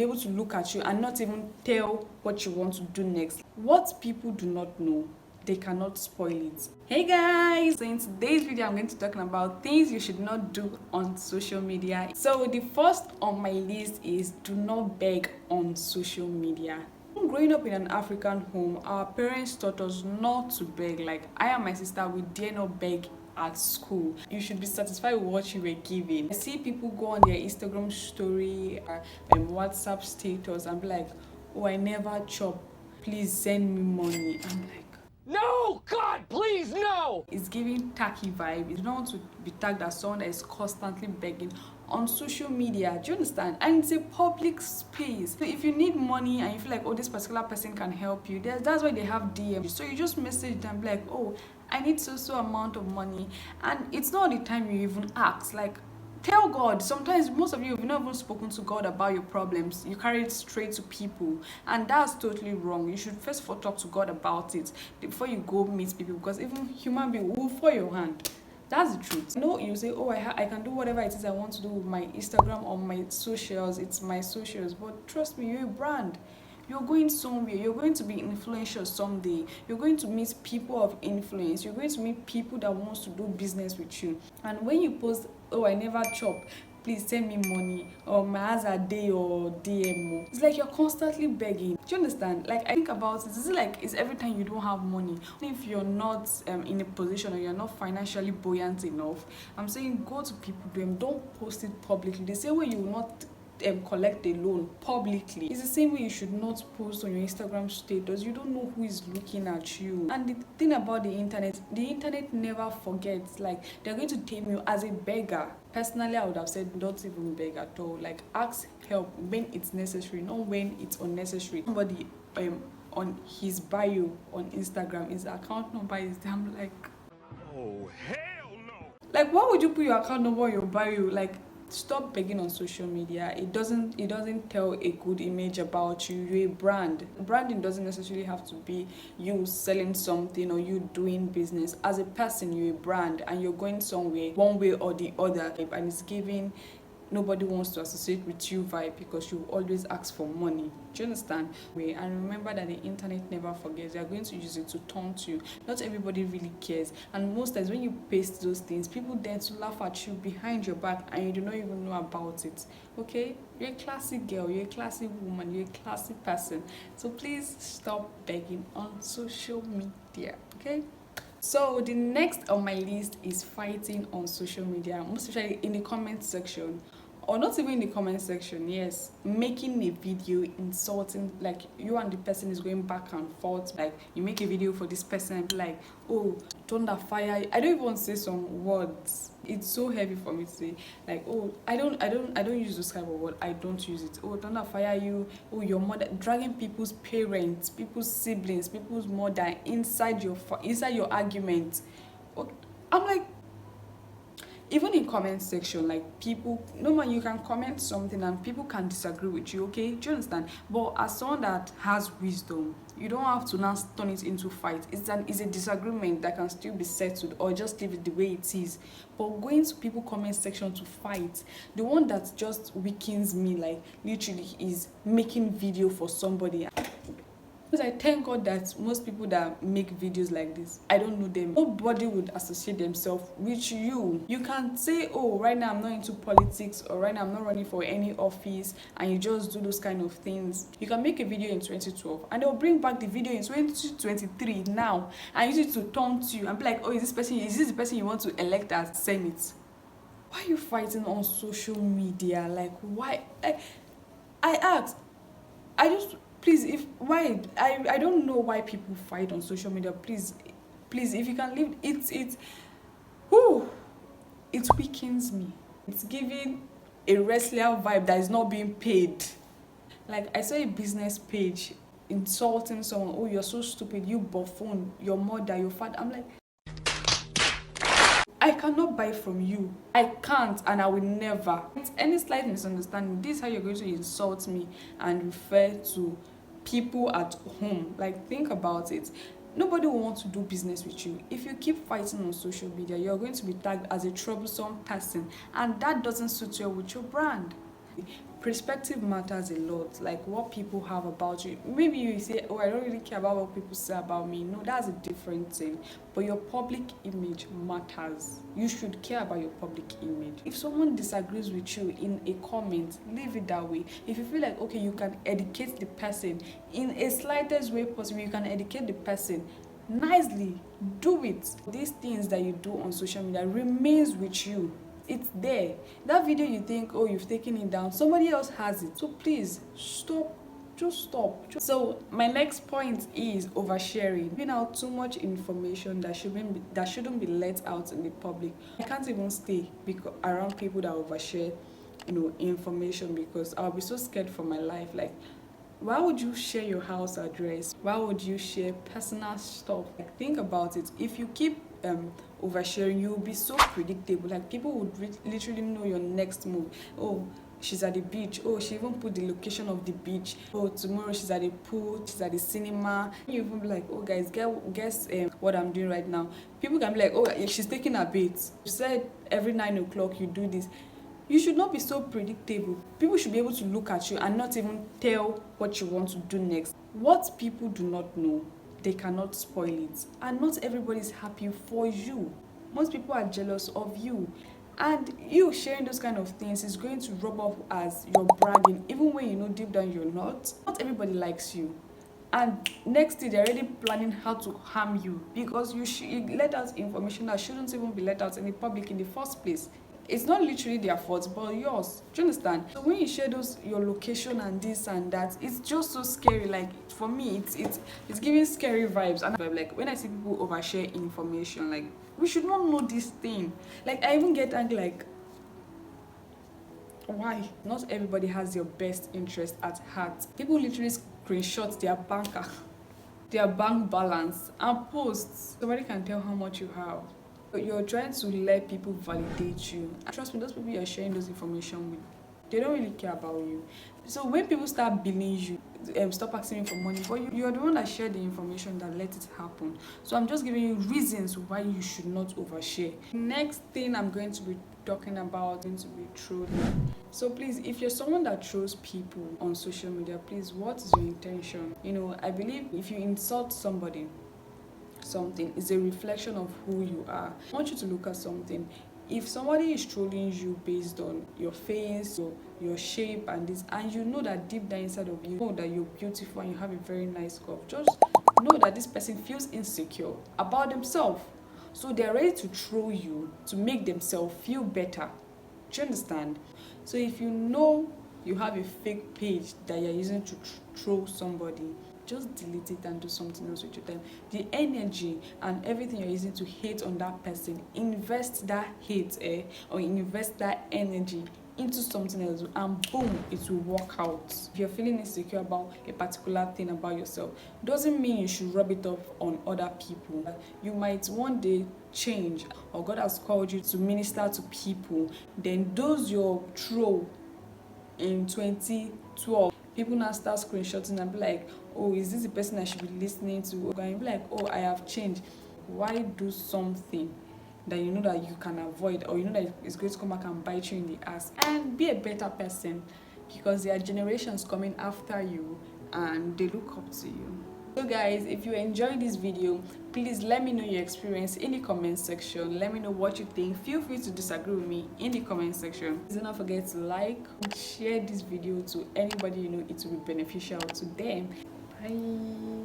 be able to look at you and not even tell what you want to do next. What people do not know, they cannot spoil it. Hey guys, so in today's video I'm going to be talking about things you should not do on social media. So the first on my list is do not beg on social media. Growing up in an African home, our parents taught us not to beg. Like I and my sister, we dare not beg at school. You should be satisfied with what you were given. I see people go on their Instagram story or WhatsApp status and be like, oh, I never chop, please send me money. I'm like, no, God, please, no! It's giving tacky vibe. You don't want to be tagged as someone that is constantly begging on social media. Do you understand? And it's a public space. So if you need money and you feel like, oh, this particular person can help you, that's why they have DMs. So you just message them like, oh, I need so amount of money. And it's not the time you even ask. Like, tell God. Sometimes most of you have not even spoken to God about your problems. You carry it straight to people, and that's totally wrong. You should first of all talk to God about it before you go meet people, because even human being will fall your hand. That's the truth. No, you say, oh, I can do whatever it is I want to do with my Instagram or my socials. It's my socials. But trust me, you're a brand. You're going somewhere. You're going to be influential someday. You're going to meet people of influence. You're going to meet people that wants to do business with you. And when you post, oh, I never chop, please send me money, or my ass a day, or DM, it's like you're constantly begging. Do you understand? Like, I think about it, is it like it's every time you don't have money? If you're not in a position or you're not financially buoyant enough, I'm saying go to people, don't post it publicly. They say, well, you will not collect a loan publicly. It's the same way you should not post on your Instagram status. You don't know who is looking at you. And the thing about the internet never forgets. Like, they're going to tame you as a beggar. Personally, I would have said don't even beg at all. Like, ask help when it's necessary, not when it's unnecessary. Somebody on his bio on Instagram, his account number is there. I'm like, oh, hell no! Like, why would you put your account number on your bio? Like, stop begging on social media. It doesn't tell a good image about you. You're a brand. Branding doesn't necessarily have to be you selling something or you doing business. As a person, you're a brand and you're going somewhere one way or the other, and it's giving nobody wants to associate with you vibe, because you always ask for money. Do you understand? And remember that the internet never forgets. They are going to use it to taunt you. Not everybody really cares, and most times when you paste those things, people tend to laugh at you behind your back and you do not even know about it. Okay, you're a classy girl, you're a classy woman, you're a classy person, so please stop begging on social media. Okay, so the next on my list is fighting on social media, most especially in the comment section. Or not even in the comment section, yes, making a video insulting, like you and the person is going back and forth. Like, you make a video for this person and be like, oh, thunder fire. I don't even want to say some words. It's so heavy for me to say. Like, oh, I don't use this kind of word. I don't use it. Oh, thunder fire you. Oh, your mother. Dragging people's parents, people's siblings, people's mother inside your argument. I'm like, even in comment section, like, people, no man, you can comment something and people can disagree with you, okay? Do you understand? But as someone that has wisdom, you don't have to now turn it into fight. It's a disagreement that can still be settled, or just leave it the way it is. But going to people comment section to fight, the one that just weakens me, like, literally, is making video for somebody. Because I thank God that most people that make videos like this, I don't know them. Nobody would associate themselves with you. You can say, oh, right now I'm not into politics, or right now I'm not running for any office, and you just do those kind of things. You can make a video in 2012 and they'll bring back the video in 2023 now and use it to taunt you and be like, oh, is this the person you want to elect as Senate? Why are you fighting on social media? Like, why? I asked, please, I don't know why people fight on social media. Please, if you can leave it weakens me. It's giving a wrestler vibe that is not being paid. Like, I saw a business page insulting someone. Oh, you're so stupid, you buffoon, your mother, your father. I'm like, I cannot buy from you. I can't, and I will never. It's any slight misunderstanding. This is how you're going to insult me and refer to people at home. Like, think about it. Nobody will want to do business with you. If you keep fighting on social media, you're going to be tagged as a troublesome person, and that doesn't suit you with your brand. Perspective matters a lot, like what people have about you. Maybe you say, oh, I don't really care about what people say about me. No, that's a different thing. But your public image matters. You should care about your public image. If someone disagrees with you in a comment, leave it that way. If you feel like, okay, you can educate the person in a slightest way possible, you can educate the person nicely, do it. These things that you do on social media remains with you. It's there. That video you think, oh, you've taken it down, somebody else has it. So please stop. Just stop. So my next point is oversharing. Giving out too much information that shouldn't be let out in the public. I can't even stay around people that overshare, information, because I'll be so scared for my life. Like, why would you share your house address? Why would you share personal stuff? Like, think about it. If you keep oversharing, you'll be so predictable. Like, people would literally know your next move. Oh, she's at the beach. Oh, she even put the location of the beach. Oh, tomorrow she's at the pool, she's at the cinema. You even be like, oh guys, guess what I'm doing right now. People can be like, oh, she's taking a bath. You said every 9 o'clock you do this. You should not be so predictable. People should be able to look at you and not even tell what you want to do next. What people do not know, they cannot spoil it. And not everybody is happy for you. Most people are jealous of you. And you sharing those kind of things is going to rub off as you're bragging, even when you know deep down you're not. Not everybody likes you. And next thing, they're already planning how to harm you because you let out information that shouldn't even be let out in the public in the first place. It's not literally their fault, but yours. Do you understand? So when you share your location and this and that, it's just so scary. Like, for me, it's giving scary vibes. And like, when I see people overshare information, like, we should not know this thing. Like, I even get angry, like, why? Not everybody has your best interest at heart. People literally screenshot their bank balance and post. Somebody can tell how much you have. You're trying to let people validate you. And trust me, those people you're sharing those information with, they don't really care about you. So when people start billing you, stop asking you for money, but you're the one that shared the information that let it happen. So I'm just giving you reasons why you should not overshare. Next thing I'm going to be talking about is going to be trolling. So please, if you're someone that trolls people on social media, please, what is your intention? I believe if you insult somebody, something is a reflection of who you are. I want you to look at something. If somebody is trolling you based on your face, your shape and this, and you know that deep down inside of you know that you're beautiful and you have a very nice curve, just know that this person feels insecure about themselves. So they're ready to troll you to make themselves feel better. Do you understand? So if you know you have a fake page that you're using to troll somebody, just delete it and do something else with your time. The energy and everything you're using to hate on that person, invest that hate or invest that energy into something else, and boom, it will work out. If you're feeling insecure about a particular thing about yourself, doesn't mean you should rub it off on other people. You might one day change, or God has called you to minister to people. Then those your troll in 2012, people now start screenshotting and be like, oh, is this the person I should be listening to? And be like, oh, I have changed. Why do something that you know that you can avoid, or you know that it's going to come back and bite you in the ass, and be a better person, because there are generations coming after you and they look up to you. So guys, if you enjoyed this video, please let me know your experience in the comment section. Let me know what you think. Feel free to disagree with me in the comment section. Please do not forget to like and share this video to anybody you know it will be beneficial to them. Bye.